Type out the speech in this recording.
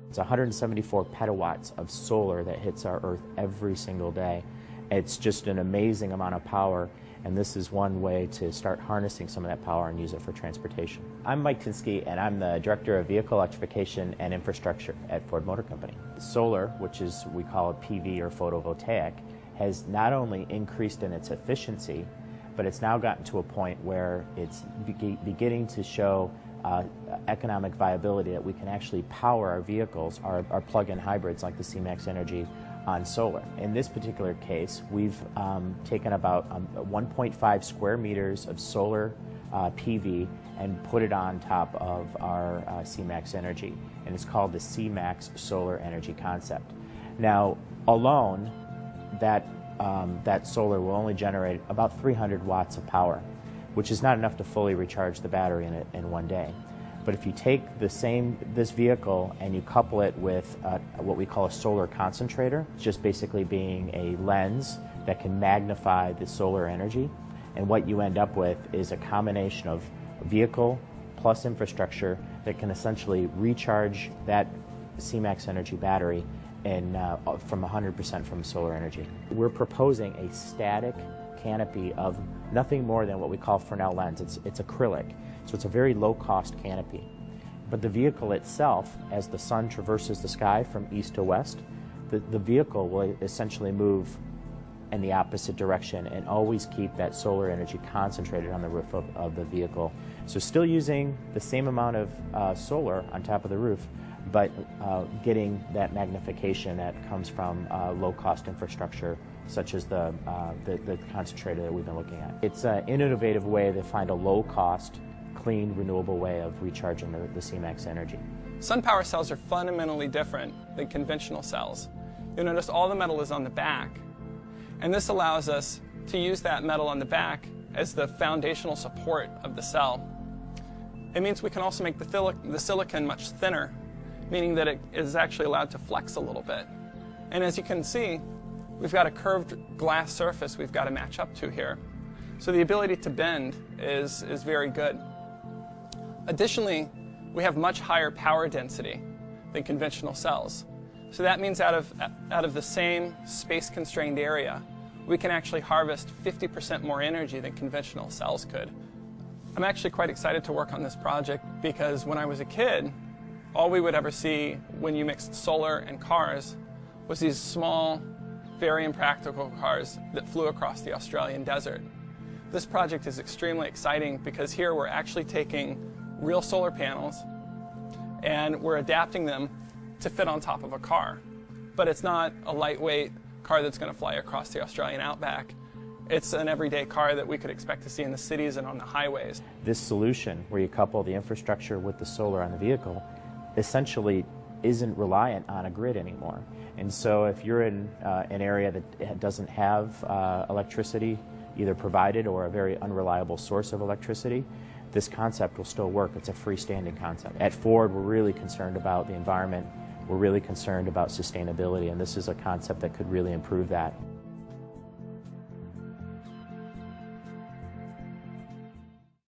It's 174 petawatts of solar that hits our Earth every single day. It's just an amazing amount of power, and this is one way to start harnessing some of that power and use it for transportation. I'm Mike Tinsky, and I'm the Director of Vehicle Electrification and Infrastructure at Ford Motor Company. Solar, which is, we call it PV or photovoltaic, has not only increased in its efficiency, but it's now gotten to a point where it's beginning to show economic viability, that we can actually power our vehicles, our plug-in hybrids like the C-Max Energy, on solar. In this particular case, we've taken about 1.5 square meters of solar PV and put it on top of our C-Max Energy, and it's called the C-Max Solar Energy Concept. Now, alone, that solar will only generate about 300 watts of power, which is not enough to fully recharge the battery in one day. But if you take this vehicle and you couple it with what we call a solar concentrator, just basically being a lens that can magnify the solar energy, and what you end up with is a combination of vehicle plus infrastructure that can essentially recharge that C-Max Energy battery from 100% from solar energy. We're proposing a static canopy of nothing more than what we call Fresnel lens. It's acrylic, so it's a very low-cost canopy. But the vehicle itself, as the sun traverses the sky from east to west, the vehicle will essentially move in the opposite direction and always keep that solar energy concentrated on the roof of the vehicle. So still using the same amount of solar on top of the roof, but getting that magnification that comes from low-cost infrastructure, such as the concentrator that we've been looking at. It's an innovative way to find a low-cost, clean, renewable way of recharging the C-Max Energy. SunPower cells are fundamentally different than conventional cells. You'll notice all the metal is on the back, and this allows us to use that metal on the back as the foundational support of the cell. It means we can also make the silicon much thinner, meaning that it is actually allowed to flex a little bit. And as you can see, we've got a curved glass surface we've got to match up to here. So the ability to bend is very good. Additionally, we have much higher power density than conventional cells. So that means out of the same space-constrained area, we can actually harvest 50% more energy than conventional cells could. I'm actually quite excited to work on this project because when I was a kid, all we would ever see when you mixed solar and cars was these small, very impractical cars that flew across the Australian desert. This project is extremely exciting because here we're actually taking real solar panels and we're adapting them to fit on top of a car. But it's not a lightweight car that's going to fly across the Australian outback. It's an everyday car that we could expect to see in the cities and on the highways. This solution, where you couple the infrastructure with the solar on the vehicle, essentially isn't reliant on a grid anymore. And so if you're in an area that doesn't have electricity either provided or a very unreliable source of electricity, this concept will still work. It's a freestanding concept. At Ford, we're really concerned about the environment. We're really concerned about sustainability, and this is a concept that could really improve that.